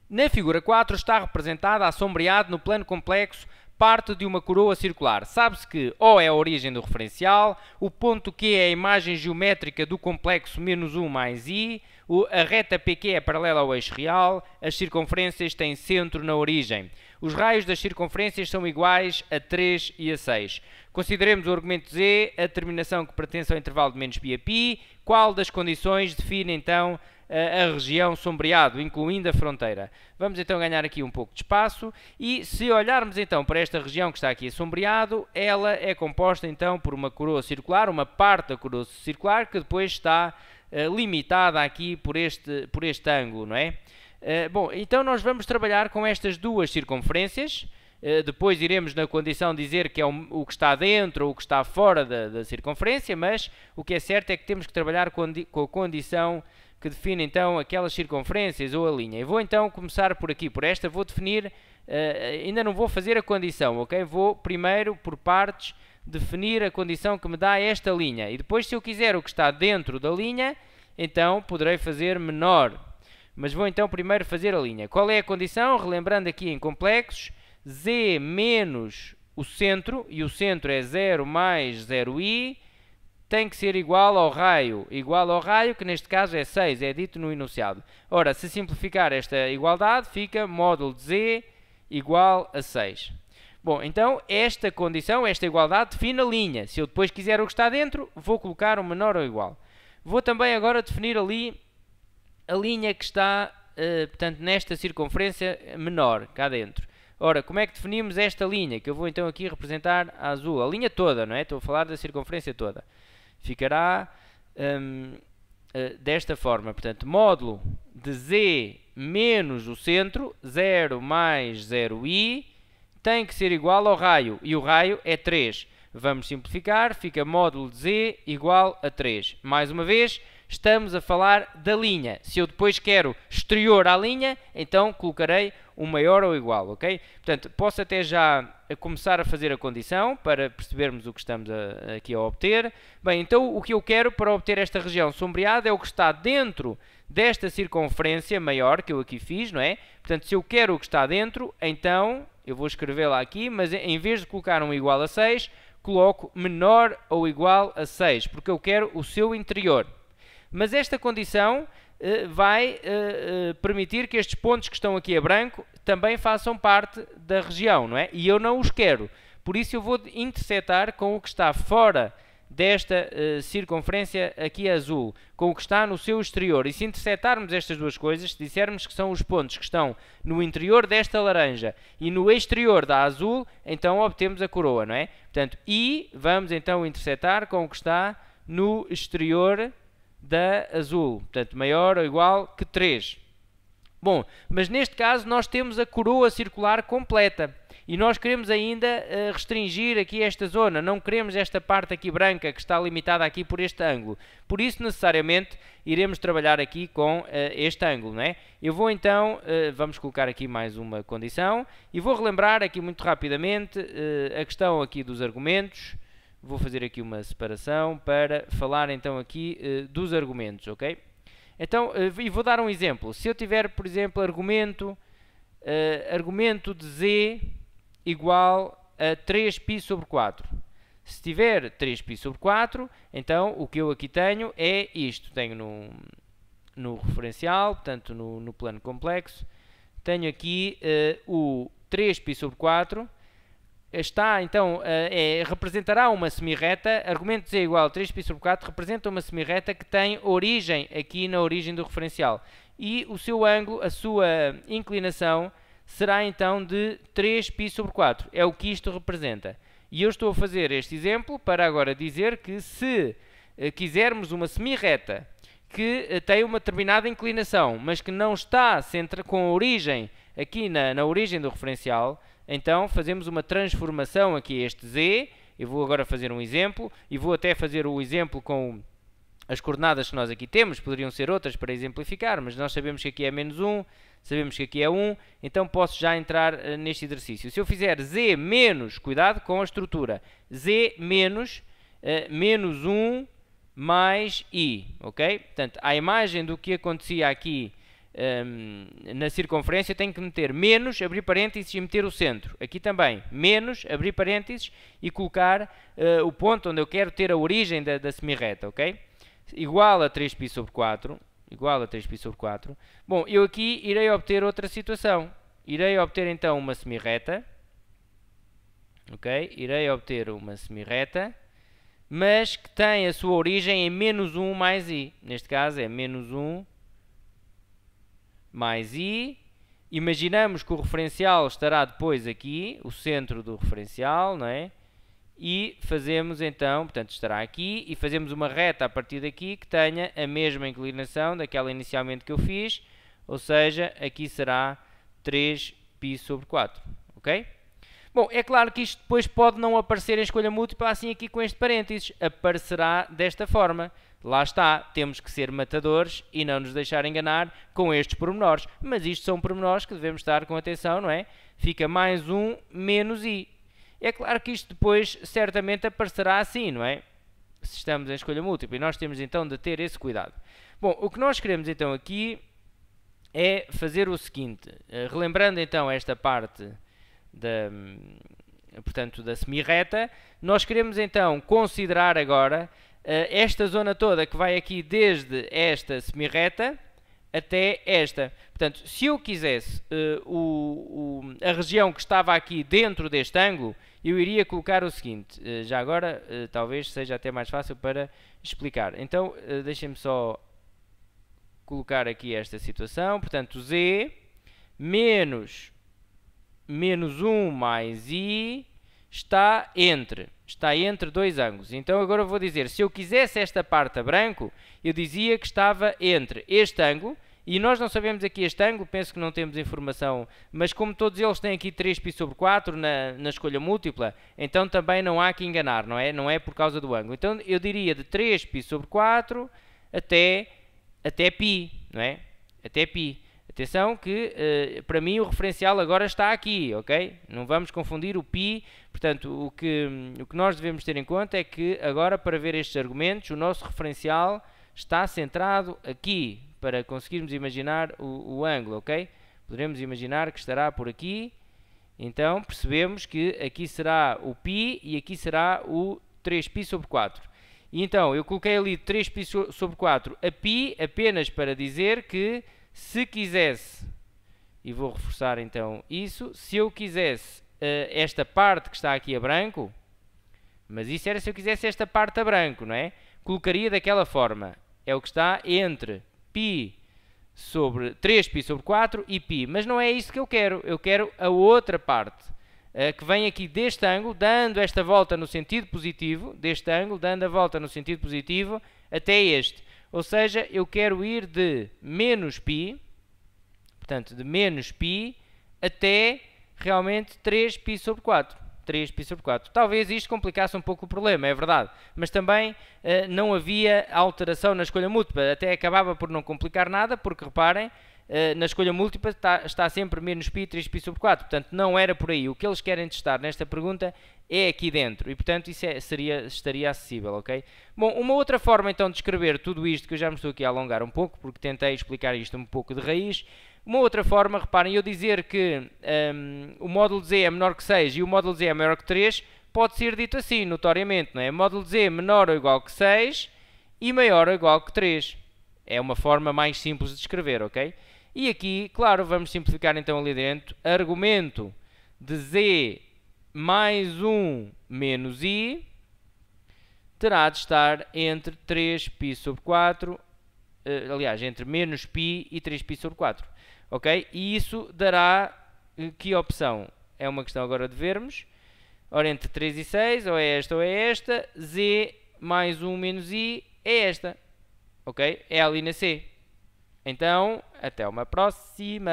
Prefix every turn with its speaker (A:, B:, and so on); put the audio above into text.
A: Na figura 4 está representada assombreado no plano complexo parte de uma coroa circular. Sabe-se que O é a origem do referencial, o ponto Q é a imagem geométrica do complexo menos 1 mais I, a reta PQ é paralela ao eixo real, as circunferências têm centro na origem. Os raios das circunferências são iguais a 3 e a 6. Consideremos o argumento Z, a terminação que pertence ao intervalo de menos π a π. Qual das condições define então a região sombreado, incluindo a fronteira? Vamos então ganhar aqui um pouco de espaço e se olharmos então para esta região que está aqui assombreado, ela é composta então por uma coroa circular, uma parte da coroa circular que depois está limitada aqui por este ângulo, não é? Bom, então nós vamos trabalhar com estas duas circunferências. Depois iremos na condição dizer que é o que está dentro ou o que está fora da circunferência, mas o que é certo é que temos que trabalhar com a condição que define então aquelas circunferências ou a linha. Eu vou então começar por aqui, por esta, vou definir, ainda não vou fazer a condição, ok? Vou primeiro, por partes, definir a condição que me dá esta linha. E depois, se eu quiser o que está dentro da linha, então poderei fazer menor. Mas vou então primeiro fazer a linha. Qual é a condição? Relembrando aqui em complexos, Z menos o centro, e o centro é 0 mais 0i, tem que ser igual ao raio, que neste caso é 6, é dito no enunciado. Ora, se simplificar esta igualdade, fica módulo de Z igual a 6. Bom, então esta condição, esta igualdade, define a linha. Se eu depois quiser o que está dentro, vou colocar um menor ou igual. Vou também agora definir ali a linha que está, portanto, nesta circunferência menor, cá dentro. Ora, como é que definimos esta linha? Que eu vou então aqui representar a azul. A linha toda, não é? Estou a falar da circunferência toda. Ficará desta forma, portanto, módulo de Z menos o centro, 0 mais 0i, tem que ser igual ao raio, e o raio é 3. Vamos simplificar, fica módulo de Z igual a 3. Mais uma vez, estamos a falar da linha. Se eu depois quero exterior à linha, então colocarei um maior ou igual, ok? Portanto, posso até já começar a fazer a condição para percebermos o que estamos aqui a obter. Bem, então o que eu quero para obter esta região sombreada é o que está dentro desta circunferência maior que eu aqui fiz, não é? Portanto, se eu quero o que está dentro, então eu vou escrevê-la aqui, mas em vez de colocar um igual a 6, coloco menor ou igual a 6, porque eu quero o seu interior. Mas esta condição vai permitir que estes pontos que estão aqui a branco também façam parte da região, não é? E eu não os quero. Por isso eu vou intersetar com o que está fora desta circunferência aqui azul, com o que está no seu exterior. E se intersetarmos estas duas coisas, se dissermos que são os pontos que estão no interior desta laranja e no exterior da azul, então obtemos a coroa, não é? Portanto, e vamos então intersetar com o que está no exterior da azul, portanto, maior ou igual que 3. Bom, mas neste caso nós temos a coroa circular completa e nós queremos ainda restringir aqui esta zona, não queremos esta parte aqui branca que está limitada aqui por este ângulo. Por isso, necessariamente, iremos trabalhar aqui com este ângulo, não é? Eu vou então, vamos colocar aqui mais uma condição e vou relembrar aqui muito rapidamente a questão aqui dos argumentos. Vou fazer aqui uma separação para falar então aqui dos argumentos, ok? Então, e vou dar um exemplo. Se eu tiver, por exemplo, argumento de Z igual a 3π sobre 4. Se tiver 3π sobre 4, então o que eu aqui tenho é isto. Tenho no referencial, portanto no plano complexo, tenho aqui o 3π sobre 4, está, então, representará uma semirreta. Argumento de Z igual a 3π sobre 4 representa uma semirreta que tem origem aqui na origem do referencial. E o seu ângulo, a sua inclinação, será então de 3π sobre 4. É o que isto representa. E eu estou a fazer este exemplo para agora dizer que se quisermos uma semirreta que tem uma determinada inclinação, mas que não está com a origem aqui na origem do referencial, então fazemos uma transformação aqui a este Z. Eu vou agora fazer um exemplo e vou até fazer o exemplo com as coordenadas que nós aqui temos. Poderiam ser outras para exemplificar, mas nós sabemos que aqui é menos 1, sabemos que aqui é 1, então posso já entrar neste exercício. Se eu fizer Z menos, cuidado com a estrutura, Z menos, menos 1 mais I, ok? Portanto, a imagem do que acontecia aqui na circunferência tenho que meter menos, abrir parênteses e meter o centro. Aqui também, menos, abrir parênteses e colocar o ponto onde eu quero ter a origem da semirreta, ok? Igual a 3π sobre 4, igual a 3π sobre 4. Bom, eu aqui irei obter outra situação. Irei obter então uma semirreta, ok? Irei obter uma semirreta, mas que tem a sua origem em menos 1 mais i. Neste caso é menos 1 mais i. Imaginamos que o referencial estará depois aqui, o centro do referencial, não é? E fazemos então, portanto estará aqui, e fazemos uma reta a partir daqui que tenha a mesma inclinação daquela inicialmente que eu fiz, ou seja, aqui será 3π sobre 4, ok? Bom, é claro que isto depois pode não aparecer em escolha múltipla assim aqui com este parênteses, aparecerá desta forma. Lá está, temos que ser matadores e não nos deixar enganar com estes pormenores. Mas isto são pormenores que devemos estar com atenção, não é? Fica mais 1 menos i. É claro que isto depois certamente aparecerá assim, não é? Se estamos em escolha múltipla. E nós temos então de ter esse cuidado. Bom, o que nós queremos então aqui é fazer o seguinte. Relembrando então esta parte da semirreta, nós queremos então considerar agora esta zona toda que vai aqui desde esta semirreta até esta. Portanto, se eu quisesse a região que estava aqui dentro deste ângulo, eu iria colocar o seguinte, já agora talvez seja até mais fácil para explicar. Então, deixem-me só colocar aqui esta situação. Portanto, z menos 1 mais i está entre dois ângulos. Então agora eu vou dizer, se eu quisesse esta parte a branco, eu dizia que estava entre este ângulo, e nós não sabemos aqui este ângulo, penso que não temos informação, mas como todos eles têm aqui 3π sobre 4 na escolha múltipla, então também não há que enganar, não é? Não é por causa do ângulo. Então eu diria de 3π sobre 4 até π, não é? Até π. Atenção que, para mim, o referencial agora está aqui, ok? Não vamos confundir o π. Portanto, o que nós devemos ter em conta é que, agora, para ver estes argumentos, o nosso referencial está centrado aqui, para conseguirmos imaginar o ângulo, ok? Poderemos imaginar que estará por aqui. Então, percebemos que aqui será o π e aqui será o 3π sobre 4. E então, eu coloquei ali 3π sobre 4 a π apenas para dizer que, se quisesse, e vou reforçar então isso, se eu quisesse esta parte que está aqui a branco, mas isso era se eu quisesse esta parte a branco, não é? Colocaria daquela forma, é o que está entre π sobre 3π sobre 4 e π, mas não é isso que eu quero a outra parte, que vem aqui deste ângulo, dando esta volta no sentido positivo, deste ângulo, dando a volta no sentido positivo, até este. Ou seja, eu quero ir de menos π, portanto, de menos π até realmente 3π sobre 4. 3π sobre 4. Talvez isto complicasse um pouco o problema, é verdade. Mas também não havia alteração na escolha múltipla. Até acabava por não complicar nada, porque reparem, na escolha múltipla está sempre menos π, 3π sobre 4. Portanto, não era por aí. O que eles querem testar nesta pergunta é aqui dentro. E, portanto, isso estaria acessível, ok? Bom, uma outra forma, então, de escrever tudo isto, que eu já me estou aqui a alongar um pouco, porque tentei explicar isto um pouco de raiz. Uma outra forma, reparem, eu dizer que o módulo de z é menor que 6 e o módulo de z é maior que 3, pode ser dito assim, notoriamente, não é? Módulo de z menor ou igual que 6 e maior ou igual que 3. É uma forma mais simples de escrever, ok? E aqui, claro, vamos simplificar então ali dentro. Argumento de z mais 1 menos i terá de estar entre 3π sobre 4, aliás, entre menos π e 3π sobre 4. Ok? E isso dará que opção? É uma questão agora de vermos. Ora, entre 3 e 6, ou é esta, z mais 1 menos i é esta. Ok? É a linha C. Então, até uma próxima!